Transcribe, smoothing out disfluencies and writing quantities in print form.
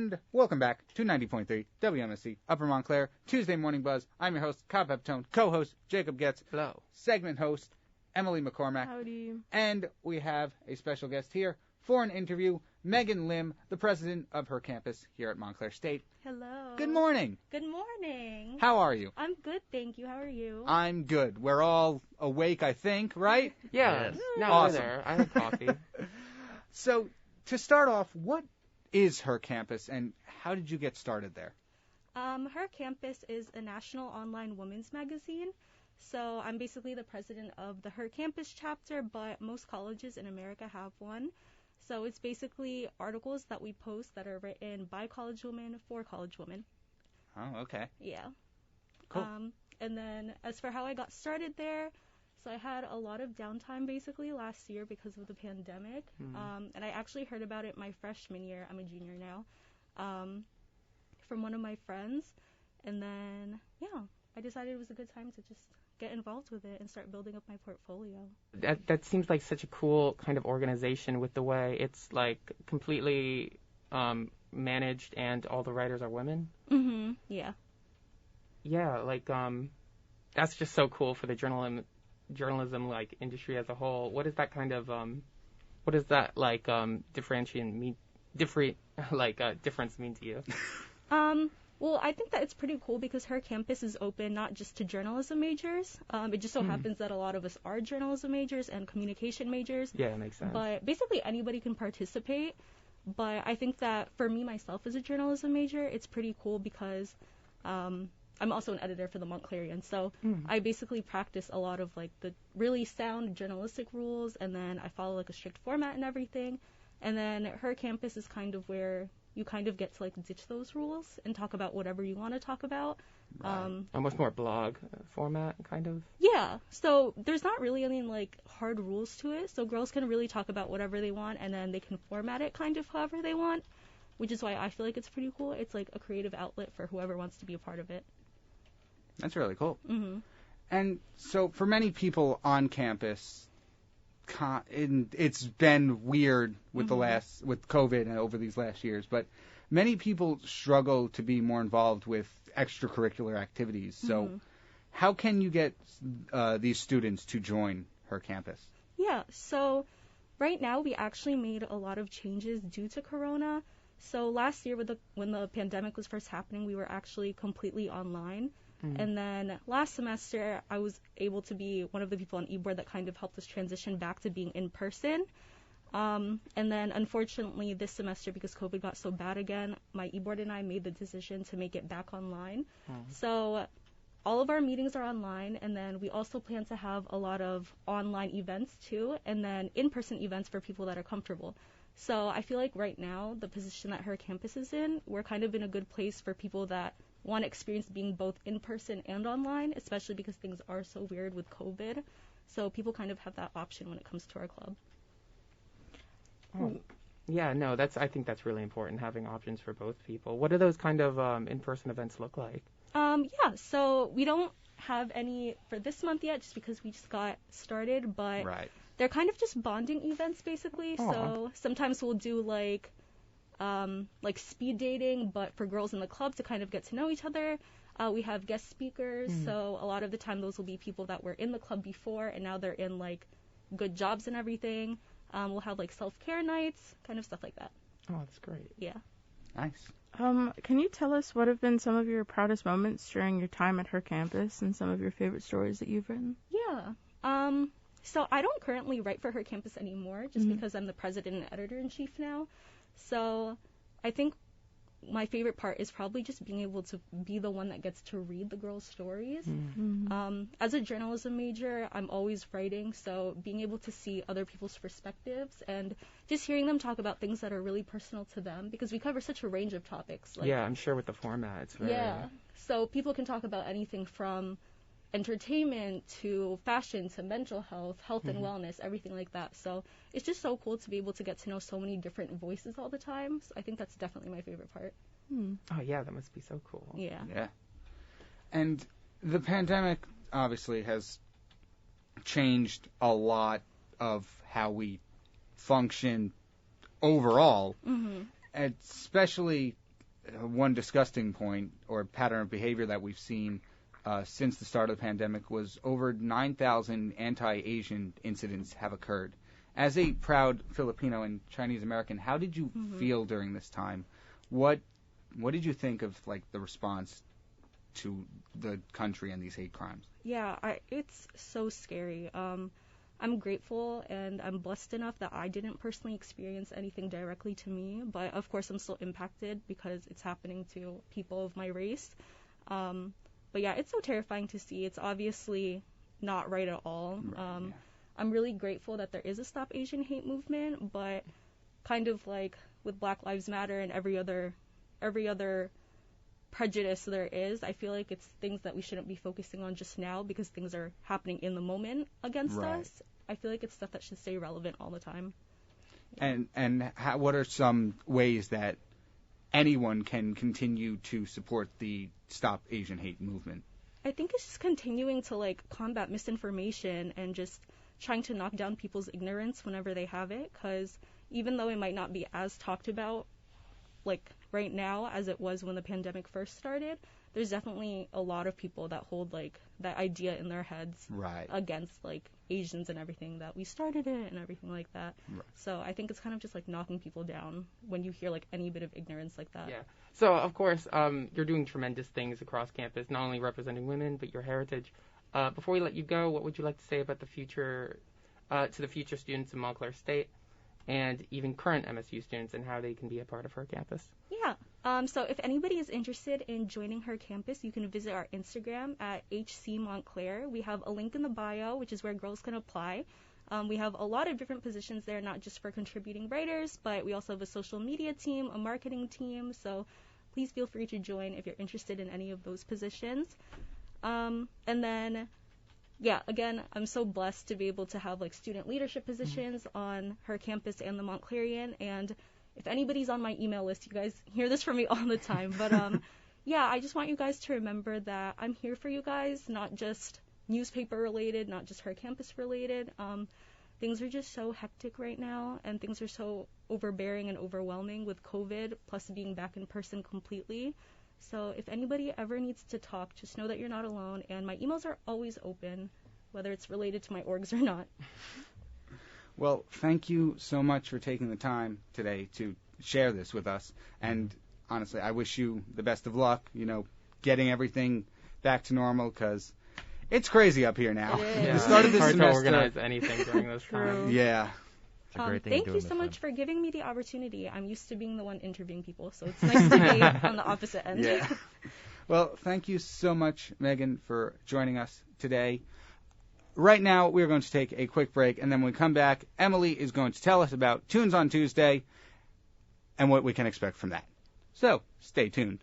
And welcome back to 90.3 WMSC Upper Montclair, Tuesday Morning Buzz. I'm your host, Kyle Pepitone, co-host Jacob Goetz, Hello. segment host Emily McCormack. Howdy. And we have a special guest here for an interview, Megan Lim, the president of her campus here at Montclair State. Hello. Good morning. Good morning. How are you? I'm good, thank you. How are you? I'm good. We're all awake, I think, right? Yeah. Yes. No, Awesome. we're there. I had coffee. So, to start off, what is her campus and how did you get started there? Her campus is a national online women's magazine. So I'm basically the president of the Her Campus chapter, but most colleges in America have one. So it's basically articles that we post that are written by college women for college women. Oh, okay. Yeah. Cool. And then as for how I got started there, so I had a lot of downtime basically last year because of the pandemic. And I actually heard about it my freshman year. I'm a junior now. From one of my friends. And then, yeah, I decided it was a good time to just get involved with it and start building up my portfolio. That seems like such a cool kind of organization with the way it's like completely managed and all the writers are women. Mm-hmm. Yeah. Yeah, like that's just so cool for the journalism like industry as a whole. What is that kind of what does that like difference mean to you? Well, I think that it's pretty cool because her campus is open not just to journalism majors. It just so happens that a lot of us are journalism majors and communication majors. Yeah, that makes sense. But basically anybody can participate. But I think that for me, myself, as a journalism major, it's pretty cool because I'm also an editor for the Montclairian. So I basically practice a lot of like the really sound journalistic rules, and then I follow like a strict format and everything. And then her campus is kind of where you kind of get to like ditch those rules and talk about whatever you want to talk about. Right. Almost more blog format, kind of. Yeah. So there's not really any like hard rules to it. So girls can really talk about whatever they want, and then they can format it kind of however they want, which is why I feel like it's pretty cool. It's like a creative outlet for whoever wants to be a part of it. That's really cool. Mm-hmm. And so for many people on campus, it's been weird with with COVID and over these last years, but many people struggle to be more involved with extracurricular activities. So how can you get these students to join her campus? Yeah, so right now we actually made a lot of changes due to Corona. So last year when the pandemic was first happening, we were actually completely online. And then last semester, I was able to be one of the people on eBoard that kind of helped us transition back to being in person. And then unfortunately this semester, because COVID got so bad again, my eBoard and I made the decision to make it back online. So all of our meetings are online, and then we also plan to have a lot of online events too, and then in-person events for people that are comfortable. So I feel like right now, the position that her campus is in, we're kind of in a good place for people that want to experience being both in person and online, especially because things are so weird with COVID. So people kind of have that option when it comes to our club. Oh. Yeah, no, I think that's really important, having options for both people. What do those kind of in-person events look like? Yeah, so we don't have any for this month yet just because we just got started, but they're kind of just bonding events basically. So sometimes we'll do like speed dating, but for girls in the club to kind of get to know each other. We have guest speakers, so a lot of the time those will be people that were in the club before and now they're in like good jobs and everything. We'll have like self-care nights, kind of stuff like that. Oh, that's great. Yeah. Nice. Can you tell us what have been some of your proudest moments during your time at her campus and some of your favorite stories that you've written? Yeah. So I don't currently write for her campus anymore just because I'm the president and editor-in-chief now. So I think my favorite part is probably just being able to be the one that gets to read the girls' stories. As a journalism major, I'm always writing, so being able to see other people's perspectives and just hearing them talk about things that are really personal to them, because we cover such a range of topics. Like, yeah, I'm sure with the format, it's very... Yeah, so people can talk about anything from entertainment to fashion to mental health, health and wellness, everything like that. So it's just so cool to be able to get to know so many different voices all the time. So I think that's definitely my favorite part. Oh, yeah, that must be so cool. Yeah. Yeah. And the pandemic obviously has changed a lot of how we function overall, especially one disgusting point or pattern of behavior that we've seen since the start of the pandemic was over 9,000 anti-Asian incidents have occurred. As a proud Filipino and Chinese American, how did you feel during this time? What did you think of like the response to the country and these hate crimes? Yeah, it's so scary. I'm grateful and I'm blessed enough that I didn't personally experience anything directly to me, but of course I'm still impacted because it's happening to people of my race. But yeah, it's so terrifying to see. It's obviously not right at all. Right, I'm really grateful that there is a Stop Asian Hate movement, but kind of like with Black Lives Matter and every other prejudice there is, I feel like it's things that we shouldn't be focusing on just now because things are happening in the moment against us. I feel like it's stuff that should stay relevant all the time. And what are some ways that anyone can continue to support the Stop Asian Hate movement? I think it's just continuing to like combat misinformation and just trying to knock down people's ignorance whenever they have it, because even though it might not be as talked about like right now as it was when the pandemic first started, there's definitely a lot of people that hold like that idea in their heads against like Asians and everything, that we started it and everything like that. So I think it's kind of just like knocking people down when you hear like any bit of ignorance like that. Yeah. So of course, you're doing tremendous things across campus, not only representing women but your heritage. Before we let you go, what would you like to say about the future, to the future students in Montclair State and even current MSU students and how they can be a part of her campus? Yeah. So if anybody is interested in joining her campus, you can visit our Instagram at HC Montclair. We have a link in the bio, which is where girls can apply. We have a lot of different positions there, not just for contributing writers, but we also have a social media team, a marketing team. So please feel free to join if you're interested in any of those positions. And then, yeah, again, I'm so blessed to be able to have like student leadership positions on her campus and the Montclairian. And if anybody's on my email list, you guys hear this from me all the time. But yeah, I just want you guys to remember that I'm here for you guys, not just newspaper related, not just her campus related. Things are just so hectic right now, and things are so overbearing and overwhelming with COVID, plus being back in person completely. So if anybody ever needs to talk, just know that you're not alone, and my emails are always open, whether it's related to my orgs or not. Well, thank you so much for taking the time today to share this with us. And honestly, I wish you the best of luck, getting everything back to normal, because it's crazy up here now. Yeah. The start of this hard semester. to organize anything during this time. Yeah. It's a great thing Thank to do you in this so much time. for giving me the opportunity. I'm used to being the one interviewing people, so it's nice to be on the opposite end. Yeah. Well, thank you so much, Megan, for joining us today. Right now, we're going to take a quick break, and then when we come back, Emily is going to tell us about Tunes on Tuesday and what we can expect from that. So, stay tuned.